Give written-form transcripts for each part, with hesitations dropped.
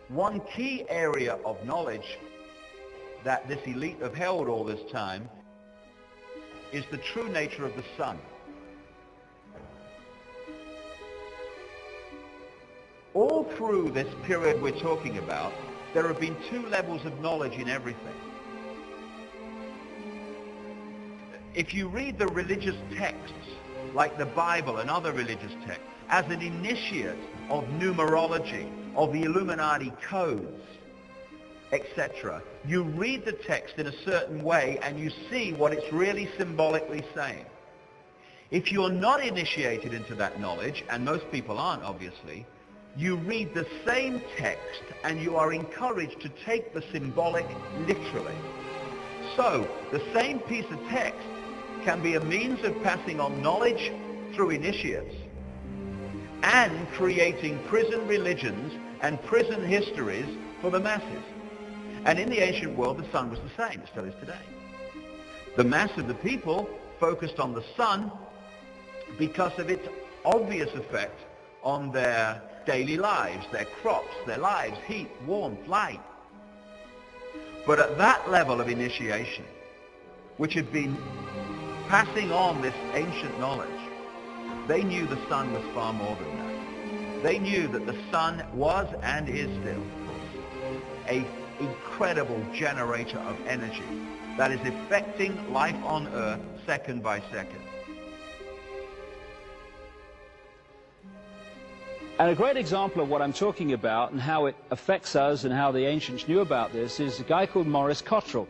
one key area of knowledge that this elite have held all this time is the true nature of the sun. All through this period we're talking about, there have been two levels of knowledge in everything. If you read the religious texts, like the Bible and other religious texts, as an initiate of numerology, of the Illuminati codes, etc., you read the text in a certain way and you see what it's really symbolically saying. If you're not initiated into that knowledge, and most people aren't obviously, you read the same text and you are encouraged to take the symbolic literally. So, the same piece of text can be a means of passing on knowledge through initiates and creating prison religions and prison histories for the masses. And in the ancient world, the sun was the same, it still is today. The mass of the people focused on the sun because of its obvious effect on their daily lives, their crops, their lives, heat, warmth, light. But at that level of initiation, which had been passing on this ancient knowledge, they knew the sun was far more than that. They knew that the sun was and is still an incredible generator of energy that is affecting life on Earth second by second. And a great example of what I'm talking about and how it affects us and how the ancients knew about this is a guy called Maurice Cottrell.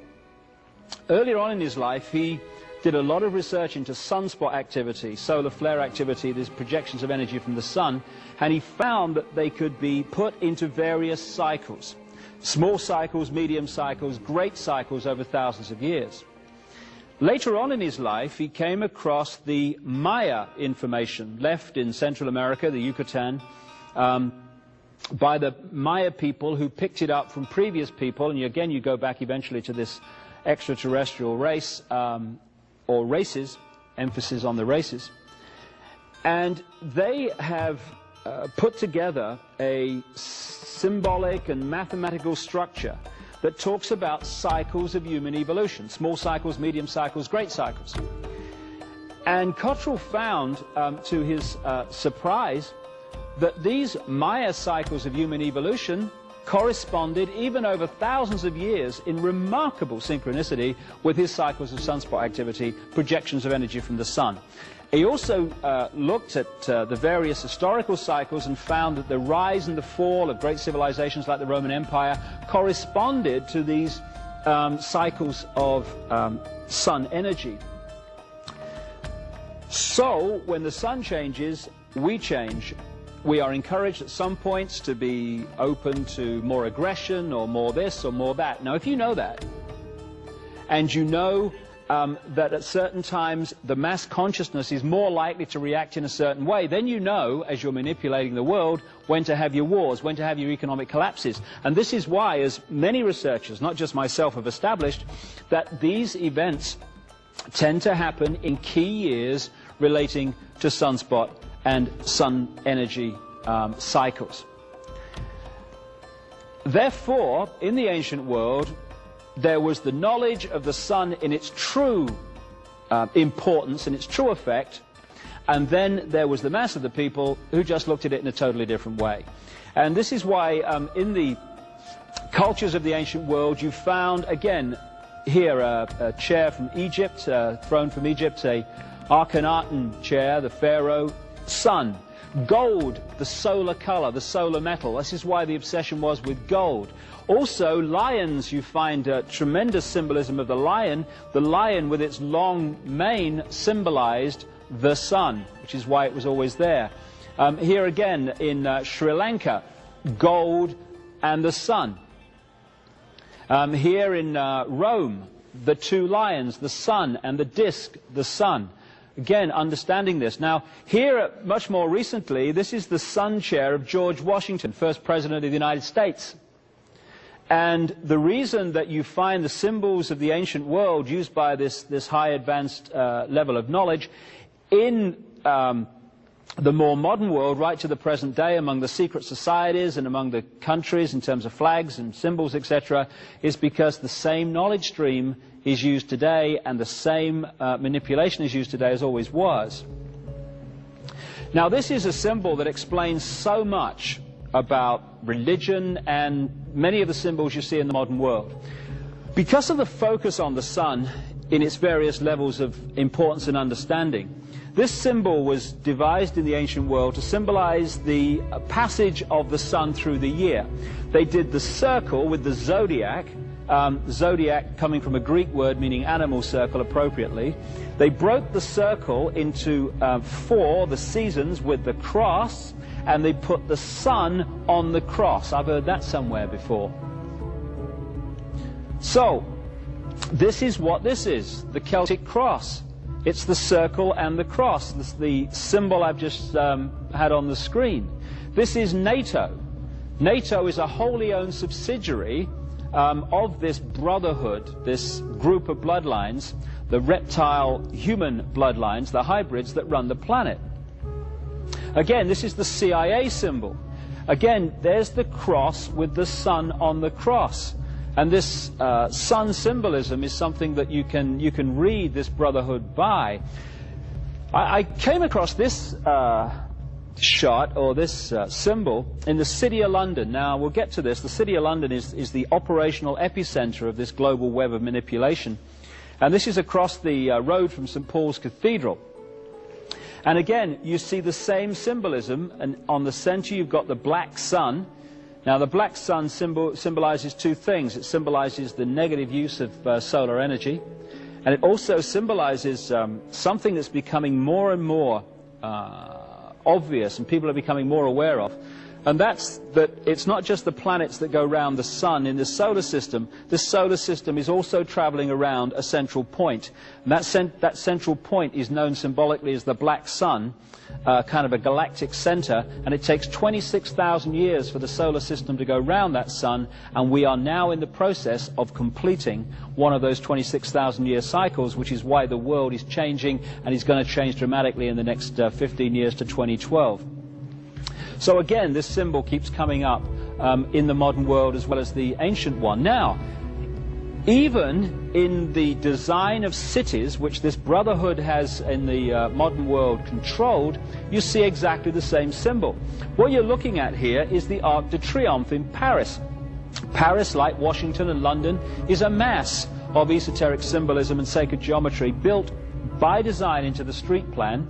Earlier on in his life, he did a lot of research into sunspot activity, solar flare activity, these projections of energy from the sun, and he found that they could be put into various cycles. Small cycles, medium cycles, great cycles over thousands of years. Later on in his life, he came across the Maya information left in Central America, the Yucatan, by the Maya people who picked it up from previous people, and again you go back eventually to this extraterrestrial race, or races, emphasis on the races, and they have put together a symbolic and mathematical structure that talks about cycles of human evolution, small cycles, medium cycles, great cycles. And Cottrell found, to his surprise, that these Maya cycles of human evolution corresponded, even over thousands of years, in remarkable synchronicity with his cycles of sunspot activity, projections of energy from the sun. He also looked at the various historical cycles and found that the rise and the fall of great civilizations like the Roman Empire corresponded to these cycles of sun energy. So, when the sun changes, we change. We are encouraged at some points to be open to more aggression or more this or more that. Now, if you know that, and you know that at certain times the mass consciousness is more likely to react in a certain way, then you know, as you're manipulating the world, when to have your wars, when to have your economic collapses. And this is why, as many researchers, not just myself, have established, that these events tend to happen in key years relating to sunspot and sun energy cycles. Therefore, in the ancient world, there was the knowledge of the sun in its true importance, in its true effect, and then there was the mass of the people who just looked at it in a totally different way. And this is why in the cultures of the ancient world you found, again, here a chair from Egypt, a throne from Egypt, a Akhenaten chair, the pharaoh, sun. Gold, the solar color, the solar metal. This is why the obsession was with gold. Also, lions, you find tremendous symbolism of the lion. The lion with its long mane symbolized the sun, which is why it was always there. Here again in Sri Lanka, gold and the sun. Here in Rome, the two lions, the sun, and the disc, the sun. Again, understanding this. Now, here, much more recently, this is the sun chair of George Washington, first president of the United States. And the reason that you find the symbols of the ancient world used by this high advanced level of knowledge in the more modern world, right to the present day, among the secret societies and among the countries in terms of flags and symbols, etc., is because the same knowledge stream is used today and the same manipulation is used today as always was. Now, this is a symbol that explains so much about religion and many of the symbols you see in the modern world. Because of the focus on the sun in its various levels of importance and understanding, this symbol was devised in the ancient world to symbolize the passage of the sun through the year. They did the circle with the zodiac, zodiac coming from a Greek word meaning animal circle appropriately. They broke the circle into 4, the seasons, with the cross, and they put the sun on the cross. I've heard that somewhere before. So, this is what this is, the Celtic cross. It's the circle and the cross, the symbol I've just had on the screen. This is NATO. NATO is a wholly owned subsidiary of this brotherhood, this group of bloodlines, the reptile-human bloodlines, the hybrids that run the planet. Again, this is the CIA symbol. Again, there's the cross with the sun on the cross. And this sun symbolism is something that you can read this brotherhood by. I came across this shot, or this symbol, in the City of London. Now, we'll get to this. The City of London is the operational epicenter of this global web of manipulation. And this is across the road from St. Paul's Cathedral. And again, you see the same symbolism, and on the center you've got the black sun. Now, the black sun symbolizes 2 things. It symbolizes the negative use of solar energy, and it also symbolizes something that's becoming more and more obvious and people are becoming more aware of. And that's that it's not just the planets that go around the sun in the solar system. This solar system is also traveling around a central point. And that central point is known symbolically as the black sun, kind of a galactic center. And it takes 26,000 years for the solar system to go around that sun. And we are now in the process of completing one of those 26,000 year cycles, which is why the world is changing and is going to change dramatically in the next 15 years to 2012. So again, this symbol keeps coming up in the modern world as well as the ancient one. Now, even in the design of cities, which this brotherhood has in the modern world controlled, you see exactly the same symbol. What you're looking at here is the Arc de Triomphe in Paris. Paris, like Washington and London, is a mass of esoteric symbolism and sacred geometry built by design into the street plan.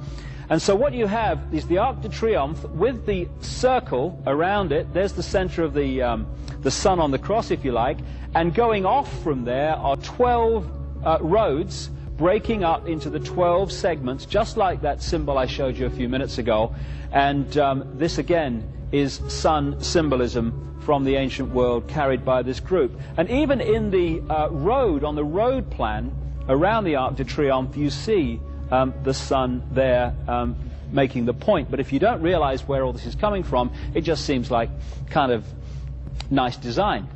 And so what you have is the Arc de Triomphe with the circle around it. There's the center of the sun on the cross, if you like. And going off from there are 12 roads breaking up into the 12 segments, just like that symbol I showed you a few minutes ago. And this, again, is sun symbolism from the ancient world carried by this group. And even in the road, on the road plan around the Arc de Triomphe, you see the sun there making the point. But if you don't realize where all this is coming from, it just seems like kind of nice design.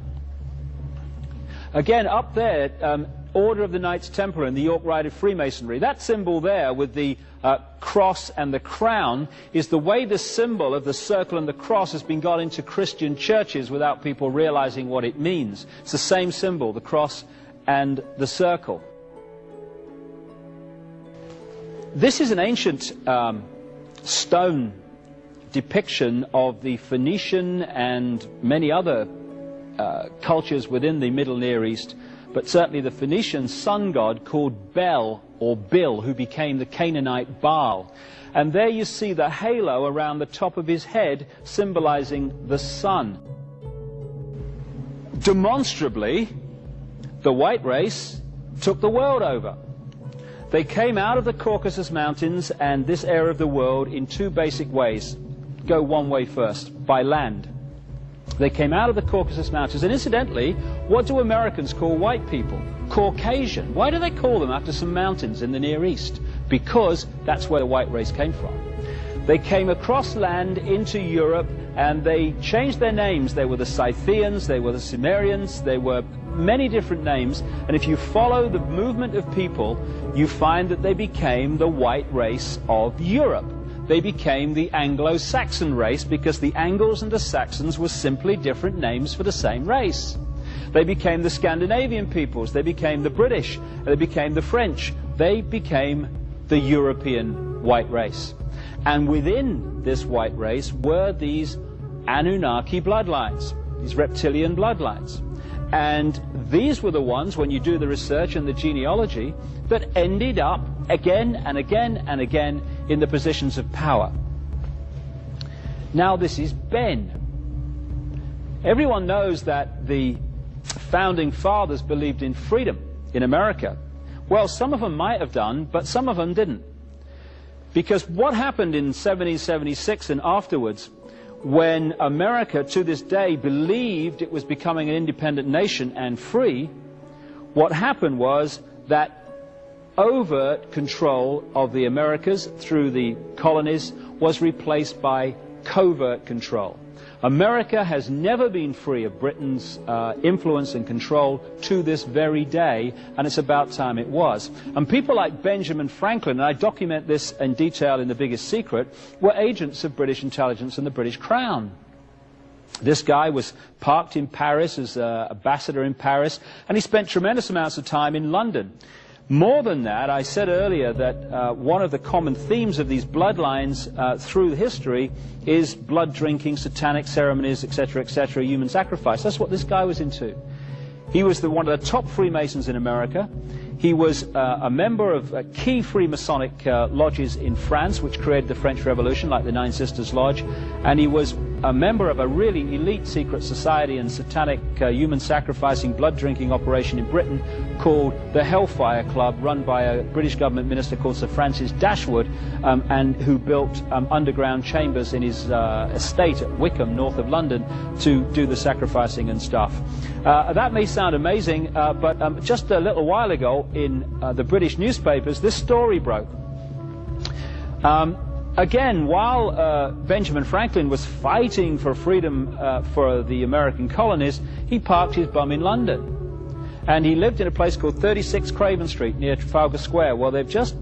Again, up there, Order of the Knights Templar in the York Rite of Freemasonry. That symbol there with the cross and the crown is the way the symbol of the circle and the cross has been got into Christian churches without people realizing what it means. It's the same symbol, the cross and the circle. This is an ancient stone depiction of the Phoenician and many other cultures within the Middle Near East, but certainly the Phoenician sun god called Bel, or Bil, who became the Canaanite Baal. And there you see the halo around the top of his head symbolizing the sun. Demonstrably, the white race took the world over. They came out of the Caucasus Mountains and this area of the world in 2 basic ways. Go one way first, by land. They came out of the Caucasus Mountains, and incidentally, what do Americans call white people? Caucasian. Why do they call them after some mountains in the Near East? Because that's where the white race came from. They came across land into Europe, and they changed their names. They were the Scythians, they were the Sumerians, they were many different names, and if you follow the movement of people, you find that they became the white race of Europe. they became the Anglo-Saxon race, because the Angles and the Saxons were simply different names for the same race. They became the Scandinavian peoples, they became the British, they became the French, they became the European white race. And within this white race were these Anunnaki bloodlines, these reptilian bloodlines. And these were the ones, when you do the research and the genealogy, that ended up again and again and again in the positions of power. Now this is Ben. Everyone knows that the founding fathers believed in freedom in America. Well, some of them might have done, but some of them didn't. Because what happened in 1776 and afterwards, when America to this day believed it was becoming an independent nation and free, what happened was that overt control of the Americas through the colonies was replaced by covert control. America has never been free of Britain's influence and control to this very day, and it's about time it was. And people like Benjamin Franklin, and I document this in detail in The Biggest Secret, were agents of British intelligence and the British Crown. This guy was parked in Paris as an ambassador in Paris, and he spent tremendous amounts of time in London. More than that, I said earlier that one of the common themes of these bloodlines through history is blood drinking, satanic ceremonies, etc., etc., human sacrifice. That's what this guy was into. He was one of the top Freemasons in America. He was a member of key Freemasonic lodges in France, which created the French Revolution, like the Nine Sisters Lodge. And he was a member of a really elite secret society and satanic human sacrificing, blood drinking operation in Britain called the Hellfire Club, run by a British government minister called Sir Francis Dashwood, and who built underground chambers in his estate at Wickham, north of London, to do the sacrificing and stuff. That may sound amazing, but just a little while ago in the British newspapers, this story broke. Again, while Benjamin Franklin was fighting for freedom for the American colonies, he parked his bum in London. And he lived in a place called 36 Craven Street near Trafalgar Square. Well, they've just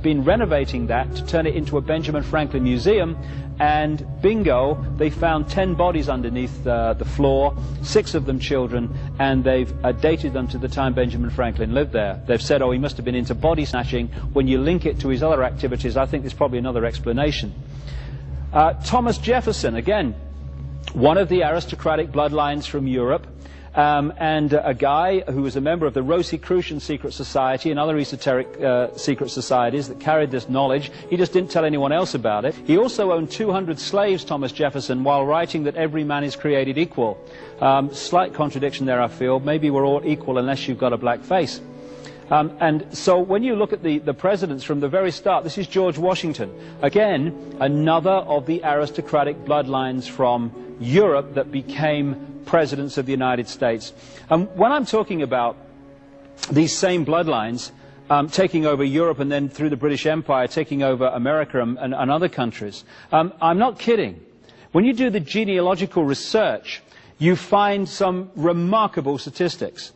been renovating that to turn it into a Benjamin Franklin museum, and bingo, they found 10 bodies underneath the floor, 6 of them children, and they've dated them to the time Benjamin Franklin lived there. They've said, oh, he must have been into body snatching. When you link it to his other activities, I think there's probably another explanation. Thomas Jefferson, again, one of the aristocratic bloodlines from Europe, and a guy who was a member of the Rosicrucian secret society and other esoteric secret societies that carried this knowledge. He just didn't tell anyone else about it. He also owned 200 slaves, Thomas Jefferson, while writing that every man is created equal. Slight contradiction there, I feel. Maybe we're all equal unless you've got a black face. And so when you look at the presidents from the very start, this is George Washington. Again, another of the aristocratic bloodlines from Europe that became presidents of the United States. When I'm talking about these same bloodlines taking over Europe and then through the British Empire taking over America and other countries, I'm not kidding. When you do the genealogical research, you find some remarkable statistics.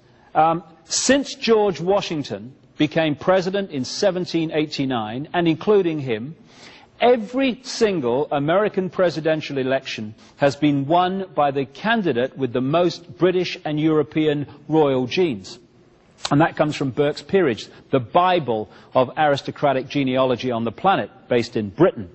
Since George Washington became president in 1789, and including him, every single American presidential election has been won by the candidate with the most British and European royal genes. And that comes from Burke's Peerage, the Bible of aristocratic genealogy on the planet, based in Britain.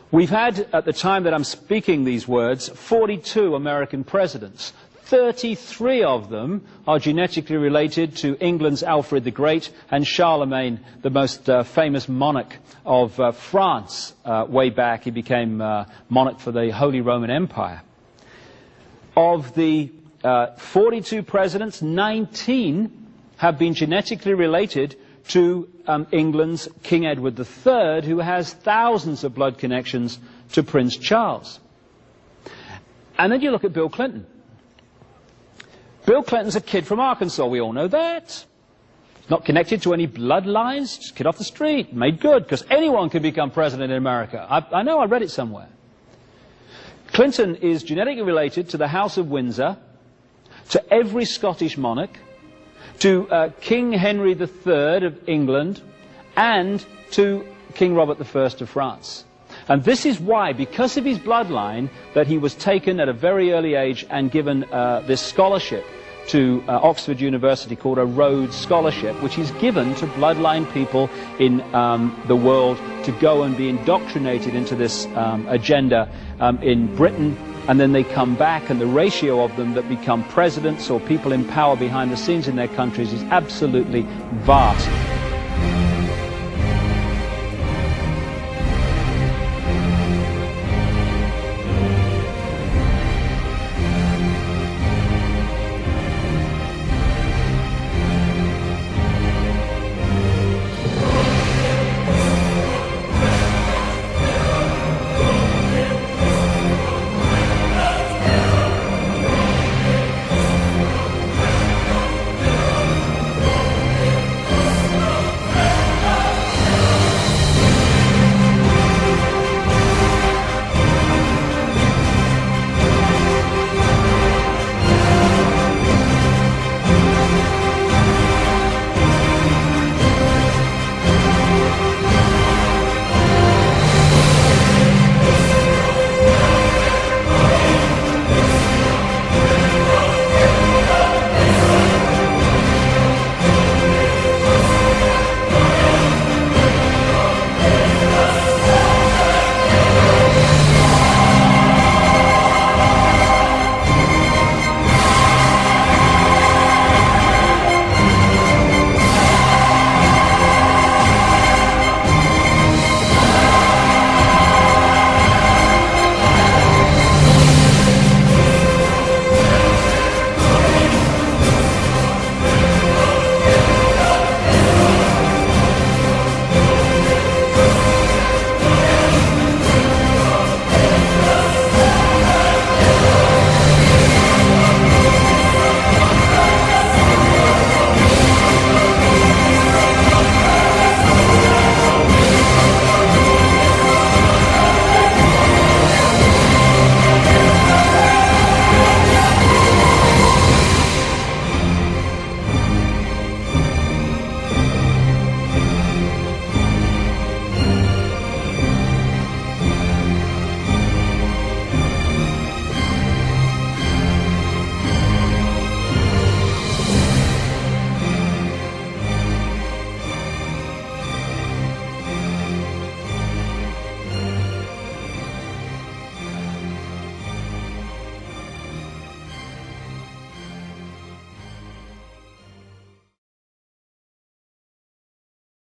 We've had, at the time that I'm speaking these words, 42 American presidents. 33 of them are genetically related to England's Alfred the Great and Charlemagne, the most famous monarch of France. Way back, he became monarch for the Holy Roman Empire. Of the 42 presidents, 19 have been genetically related to England's King Edward III, who has thousands of blood connections to Prince Charles. And then you look at Bill Clinton. Bill Clinton's a kid from Arkansas, we all know that. Not connected to any bloodlines, just a kid off the street, made good, because anyone can become president in America. I know, I read it somewhere. Clinton is genetically related to the House of Windsor, to every Scottish monarch, to King Henry III of England, and to King Robert I of France. And this is why, because of his bloodline, that he was taken at a very early age and given this scholarship to Oxford University called a Rhodes Scholarship, which is given to bloodline people in the world to go and be indoctrinated into this agenda in Britain, and then they come back, and the ratio of them that become presidents or people in power behind the scenes in their countries is absolutely vast.